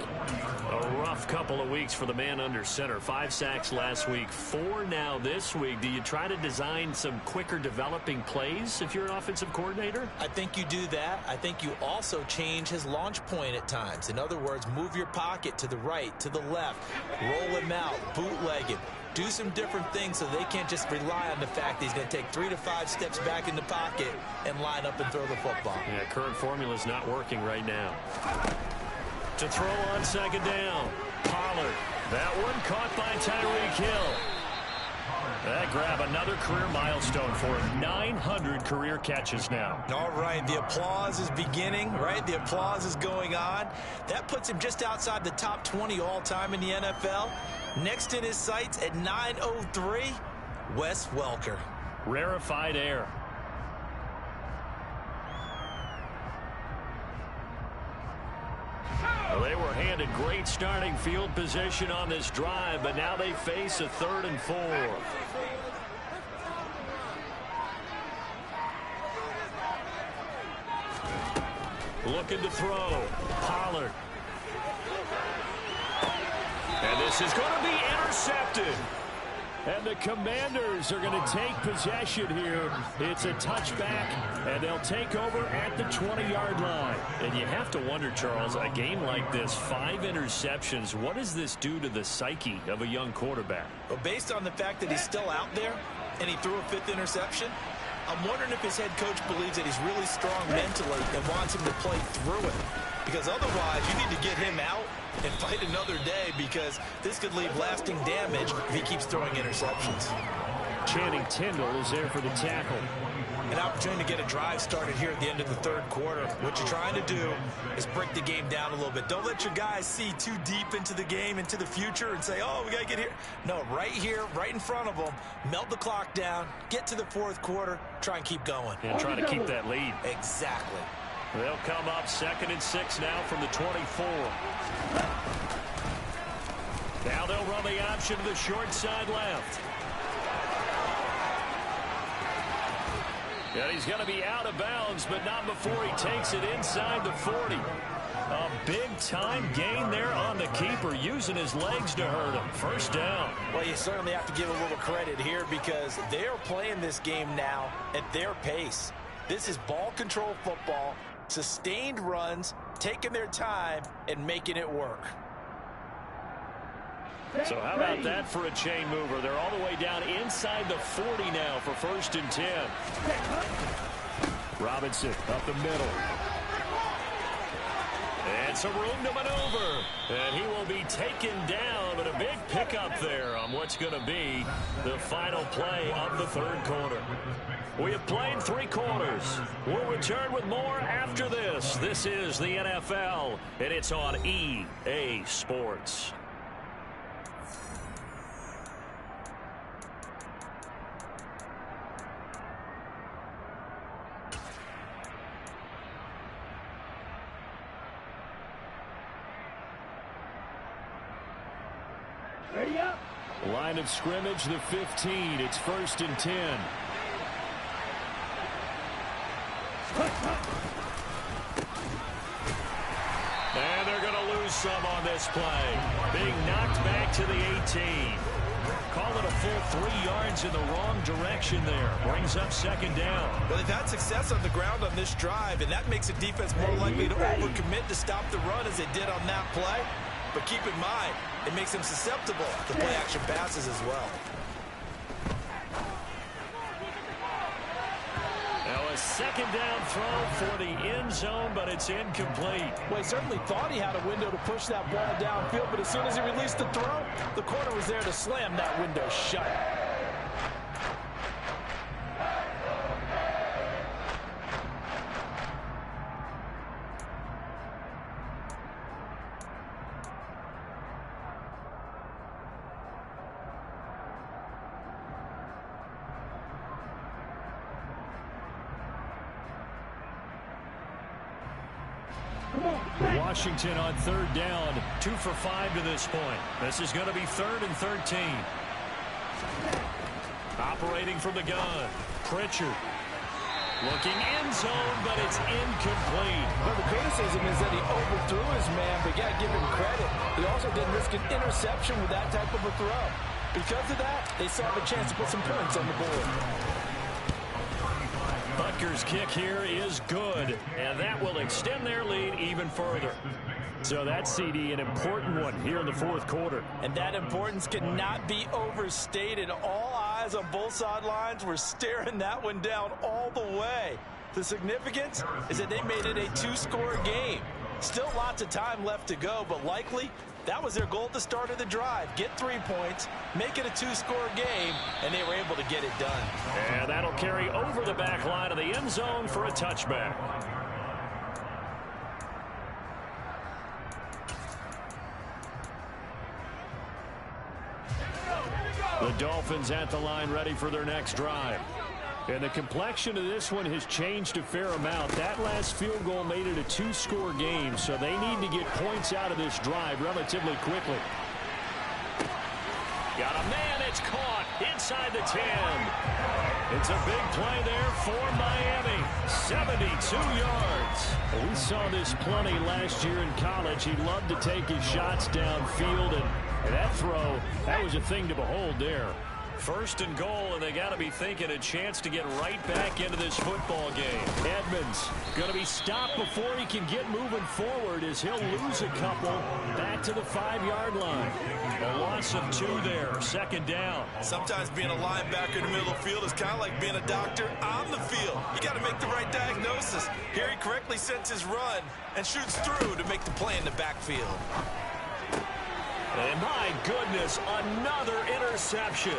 A rough couple of weeks for the man under center. 5 sacks last week, 4 now this week. Do you try to design some quicker developing plays if you're an offensive coordinator? I think you do that. I think you also change his launch point at times. In other words, move your pocket to the right, to the left, roll him out, bootleg him. do some different things so they can't just rely on the fact that he's going to take 3 to 5 steps back in the pocket and line up and throw the football. Yeah, current formula's not working right now. To throw on second down, Pollard. That one caught by Tyreek Hill. That grab another career milestone for him. 900 career catches now. All right, the applause is beginning, right? The applause is going on. That puts him just outside the top 20 all-time in the NFL. Next in his sights at 903, Wes Welker. Rarefied air. Well, they were handed great starting field position on this drive, but now they face a 3rd and 4. Looking to throw. Pollard. And this is going to be intercepted. And the Commanders are going to take possession here. It's a touchback, and they'll take over at the 20-yard line. And you have to wonder, Charles, a game like this, 5 interceptions, what does this do to the psyche of a young quarterback? Well, based on the fact that he's still out there and he threw a 5th interception, I'm wondering if his head coach believes that he's really strong mentally and wants him to play through it. Because otherwise, you need to get him out and fight another day, because this could leave lasting damage if he keeps throwing interceptions. Channing Tindall is there for the tackle. An opportunity to get a drive started here at the end of the 3rd quarter. What you're trying to do is break the game down a little bit. Don't let your guys see too deep into the game, into the future, and say, oh, we got to get here. No, right here, right in front of them, melt the clock down, get to the 4th quarter, try and keep going. And try to keep that lead. Exactly. They'll come up 2nd and 6 now from the 24. Now they'll run the option to the short side left. And he's going to be out of bounds, but not before he takes it inside the 40. A big-time gain there on the keeper, using his legs to hurt him. 1st down. Well, you certainly have to give a little credit here, because they are playing this game now at their pace. This is ball control football, sustained runs, taking their time, and making it work. So how about that for a chain mover? They're all the way down inside the 40 now for 1st and 10. Robinson up the middle. And some room to maneuver. And he will be taken down, but a big pickup there on what's going to be the final play of the 3rd quarter. We have played 3 quarters. We'll return with more after this. This is the NFL, and it's on EA Sports. Ready up. Line of scrimmage, the 15. It's 1st and 10. And they're going to lose some on this play. Being knocked back to the 18. Call it a full 3 yards in the wrong direction there. Brings up 2nd down. Well, they've had success on the ground on this drive, and that makes a defense more likely to overcommit to stop the run as they did on that play. But keep in mind, it makes them susceptible to play-action passes as well. Now a 2nd down throw for the end zone, but it's incomplete. Well, he certainly thought he had a window to push that ball downfield, but as soon as he released the throw, the corner was there to slam that window shut. Washington on 3rd down, 2 for 5 to this point. This is going to be 3rd and 13. Operating from the gun, Pritchard. Looking end zone, but it's incomplete. Well, the criticism is that he overthrew his man, but you got to give him credit. He also didn't risk an interception with that type of a throw. Because of that, they saw a chance to put some points on the board. Butker's kick here is good, and that will extend their lead even further. So that CD, an important one here in the fourth quarter. And that importance cannot be overstated. All eyes on both sidelines were staring that one down all the way. The significance is that they made it a two-score game. Still lots of time left to go, but likely that was their goal at the start of the drive. Get 3 points, make it a two-score game, and they were able to get it done. And that'll carry over the back line of the end zone for a touchback. The Dolphins at the line ready for their next drive. And the complexion of this one has changed a fair amount. That last field goal made it a two-score game, so they need to get points out of this drive relatively quickly. Got a man, it's caught inside the 10. It's a big play there for Miami. 72 yards. We saw this plenty last year in college. He loved to take his shots downfield, and that throw, that was a thing to behold there. First and goal, and they got to be thinking a chance to get right back into this football game. Edmonds going to be stopped before he can get moving forward as he'll lose a couple back to the 5-yard line. A loss of 2 there, second down. Sometimes being a linebacker in the middle of the field is kind of like being a doctor on the field. You got to make the right diagnosis. Here he correctly sets his run and shoots through to make the play in the backfield. And my goodness, another interception.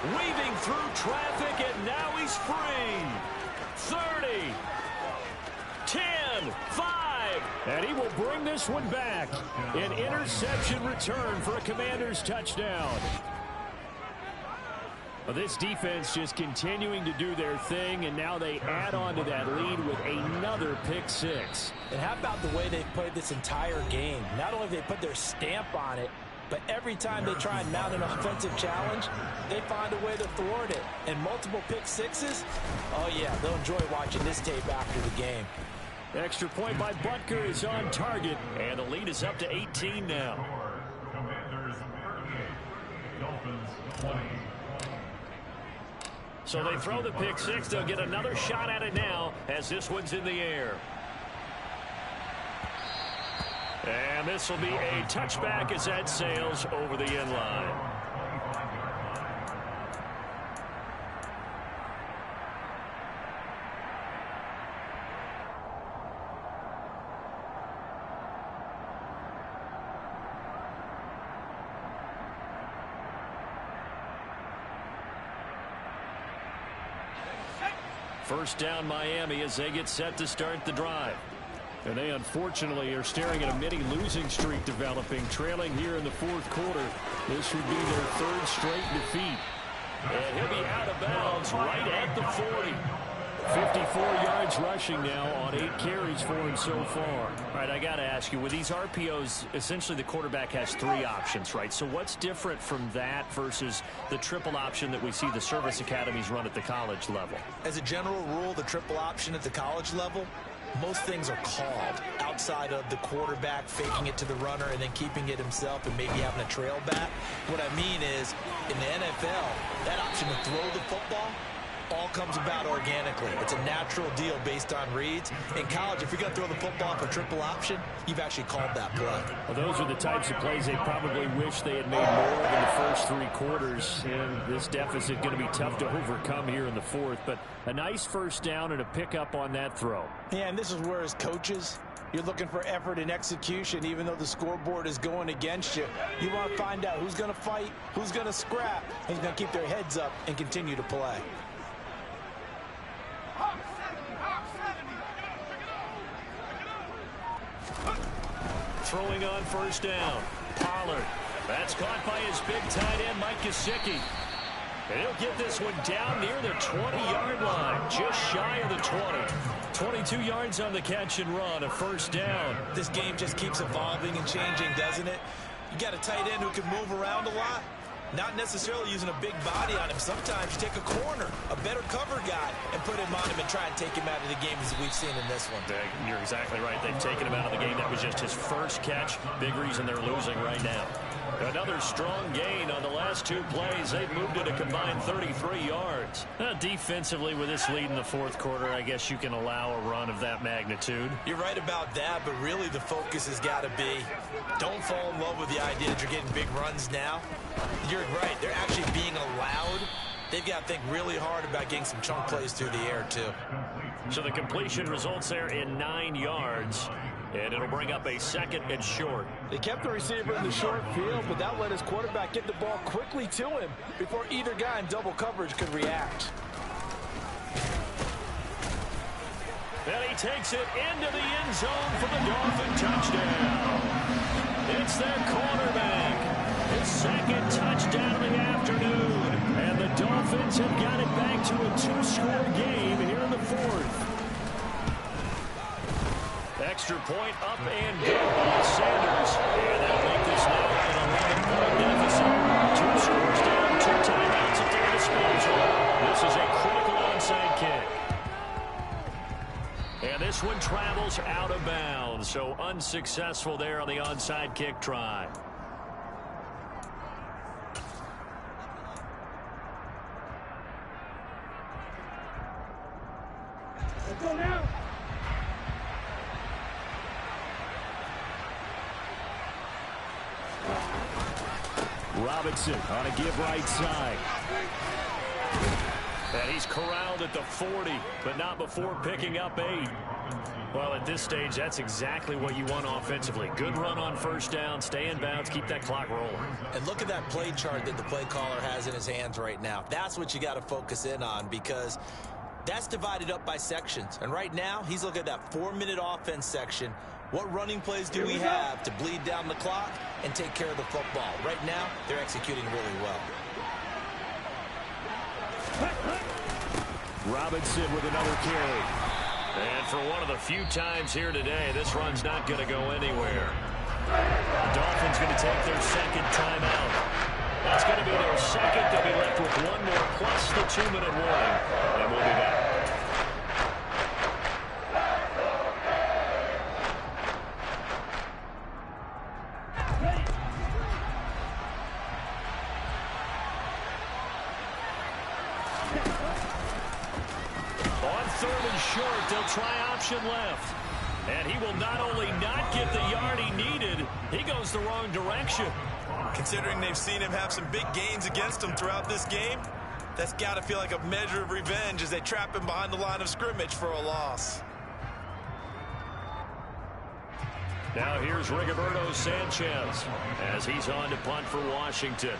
Weaving through traffic, and now he's free. 30, 10, 5, and he will bring this one back. An interception return for a Commanders touchdown. Well, this defense just continuing to do their thing, and now they add on to that lead with another pick 6. And how about the way they've played this entire game? Not only have they put their stamp on it, but every time they try and mount an offensive challenge, they find a way to thwart it. And multiple pick 6s, oh yeah, they'll enjoy watching this tape after the game. Extra point by Butker is on target, and the lead is up to 18 now. Commanders 38, Dolphins 20. So they throw the pick 6. They'll get another shot at it now as this one's in the air. And this will be a touchback as that sails over the end line. First down Miami as they get set to start the drive. And they unfortunately are staring at a mini losing streak developing, trailing here in the fourth quarter. This would be their 3rd straight defeat. And he'll be out of bounds right at the 40. 54 yards rushing now on 8 carries for him so far. All right, I got to ask you, with these RPOs, essentially the quarterback has 3 options, right? So what's different from that versus the triple option that we see the service academies run at the college level? As a general rule, the triple option at the college level, most things are called outside of the quarterback faking it to the runner and then keeping it himself and maybe having a trail back. What I mean is, in the NFL, that option to throw the football all comes about organically. It's a natural deal based on reads. In college, if you're going to throw the football for triple option, you've actually called that play. Well, those are the types of plays they probably wish they had made more in the first 3 quarters. And this deficit going to be tough to overcome here in the 4th. But a nice first down and a pickup on that throw. Yeah, and this is where as coaches, you're looking for effort and execution, even though the scoreboard is going against you. You want to find out who's going to fight, who's going to scrap, and who's going to keep their heads up and continue to play. Throwing on first down. Pollard. That's caught by his big tight end, Mike Gesicki. And he'll get this one down near the 20-yard line, just shy of the 20. 22 yards on the catch and run, a first down. This game just keeps evolving and changing, doesn't it? You got a tight end who can move around a lot. Not necessarily using a big body on him. Sometimes you take a corner, a better cover guy, and put him on him and try and take him out of the game as we've seen in this one. You're exactly right. They've taken him out of the game. That was just his first catch. Big reason they're losing right now. Another strong gain on the last two plays. They've moved it a combined 33 yards. Defensively, with this lead in the fourth quarter, I guess you can allow a run of that magnitude. You're right about that, but really the focus has got to be don't fall in love with the idea that you're getting big runs now. You're right. They're actually being allowed. They've got to think really hard about getting some chunk plays through the air, too. So the completion results there in 9 yards. And it'll bring up a second and short. They kept the receiver in the short field, but that let his quarterback get the ball quickly to him before either guy in double coverage could react. And he takes it into the end zone for the Dolphin touchdown. It's their quarterback. His second touchdown of the afternoon. And the Dolphins have got it back to a 2-score game here in the fourth. Extra point up and go by Sanders. And they'll make this now an 11-point deficit. 2 scores down, 2 timeouts at their disposal. This is a critical onside kick. And this one travels out of bounds. So unsuccessful there on the onside kick try. Let's go now. Robinson on a give right side. And he's corralled at the 40, but not before picking up 8. Well, at this stage, that's exactly what you want offensively. Good run on first down, stay in bounds, keep that clock rolling. And look at that play chart that the play caller has in his hands right now. That's what you got to focus in on because that's divided up by sections. And right now, he's looking at that 4-minute offense section. What running plays do we have to bleed down the clock and take care of the football? Right now, they're executing really well. Robinson with another carry. And for one of the few times here today, this run's not going to go anywhere. The Dolphins going to take their second timeout. That's going to be their second. They'll be left with one more plus the 2-minute warning. And we'll be back. They'll try option left. And he will not only not get the yard he needed, he goes the wrong direction. Considering they've seen him have some big gains against him throughout this game, that's got to feel like a measure of revenge as they trap him behind the line of scrimmage for a loss. Now here's Rigoberto Sanchez as he's on to punt for Washington.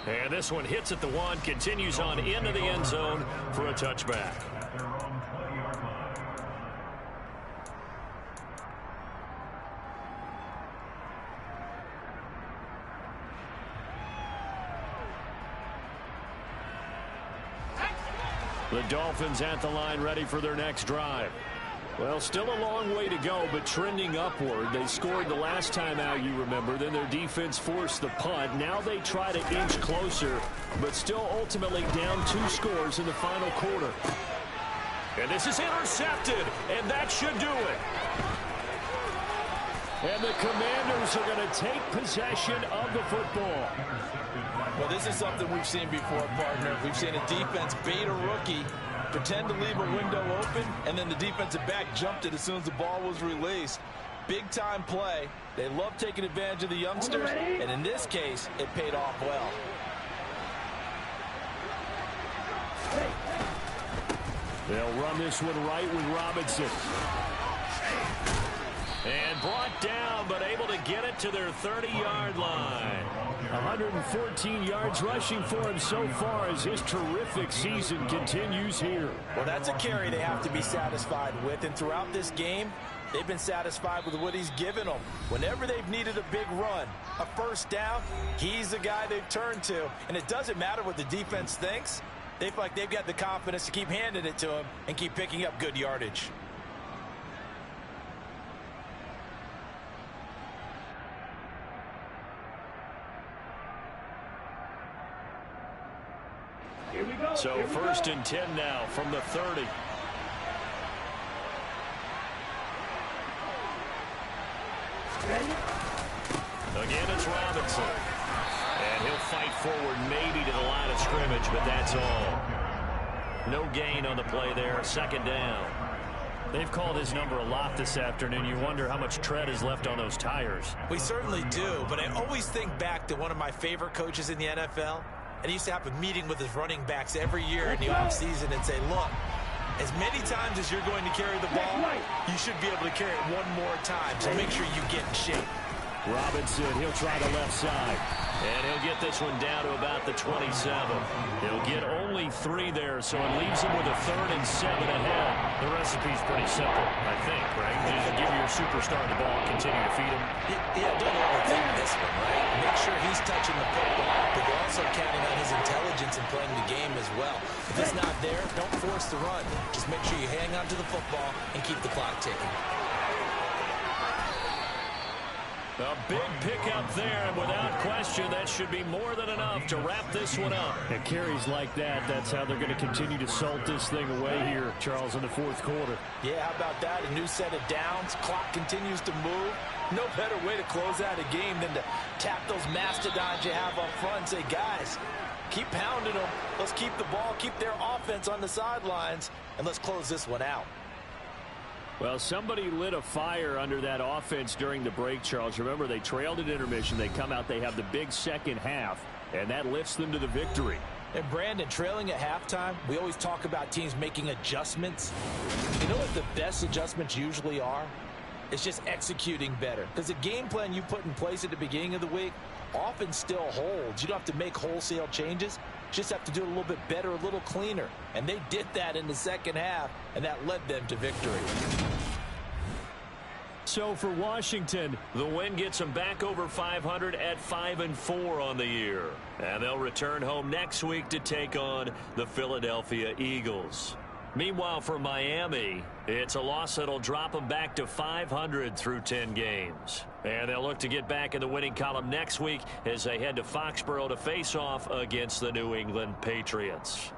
And this one hits at the 1, continues on into the end zone for a touchback. The Dolphins at the line ready for their next drive. Well, still a long way to go, but trending upward. They scored the last time out, you remember. Then their defense forced the punt. Now they try to inch closer, but still ultimately down 2 scores in the final quarter. And this is intercepted, and that should do it. And the Commanders are going to take possession of the football. Well, this is something we've seen before, partner. We've seen a defense bait a rookie, pretend to leave a window open, and then the defensive back jumped it as soon as the ball was released. Big-time play. They love taking advantage of the youngsters, and in this case, it paid off well. They'll run this one right with Robinson. And brought down, but able to get it to their 30-yard line. 114 yards rushing for him so far as his terrific season continues here. Well, that's a carry they have to be satisfied with, and throughout this game, they've been satisfied with what he's given them. Whenever they've needed a big run, a first down, he's the guy they've turned to. And it doesn't matter what the defense thinks. They feel like they've got the confidence to keep handing it to him and keep picking up good yardage. Here we go. So 1st and 10 now from the 30. Again, it's Robinson. And he'll fight forward maybe to the line of scrimmage, but that's all. No gain on the play there. 2nd down. They've called his number a lot this afternoon. You wonder how much tread is left on those tires. We certainly do, but I always think back to one of my favorite coaches in the NFL. And he used to have a meeting with his running backs every year in the offseason and say, look, as many times as you're going to carry the ball, you should be able to carry it one more time. So make sure you get in shape. Robinson, he'll try the left side. And he'll get this one down to about the 27. He'll get only 3 there, so it leaves him with a 3rd and 7 ahead. The recipe's pretty simple, I think, right? Just give your superstar the ball, continue to feed him. Yeah, don't overthink this one, right? Make sure he's touching the football, but you're also counting on his intelligence in playing the game as well. If it's not there, don't force the run. Just make sure you hang on to the football and keep the clock ticking. A big pickup there, and without question, that should be more than enough to wrap this one up. And carries like that, that's how they're going to continue to salt this thing away here, Charles, in the 4th quarter. Yeah, how about that? A new set of downs. Clock continues to move. No better way to close out a game than to tap those mastodons you have up front and say, guys, keep pounding them. Let's keep the ball, keep their offense on the sidelines, and let's close this one out. Well, somebody lit a fire under that offense during the break, Charles. Remember, they trailed at intermission. They come out, they have the big second half, and that lifts them to the victory. And, Brandon, trailing at halftime, we always talk about teams making adjustments. You know what the best adjustments usually are? It's just executing better. Because the game plan you put in place at the beginning of the week often still holds. You don't have to make wholesale changes. Just have to do it a little bit better, a little cleaner. And they did that in the second half, and that led them to victory. So for Washington, the win gets them back over 500 at 5-4 on the year. And they'll return home next week to take on the Philadelphia Eagles. Meanwhile, for Miami, it's a loss that'll drop them back to 500 through 10 games. And they'll look to get back in the winning column next week as they head to Foxborough to face off against the New England Patriots.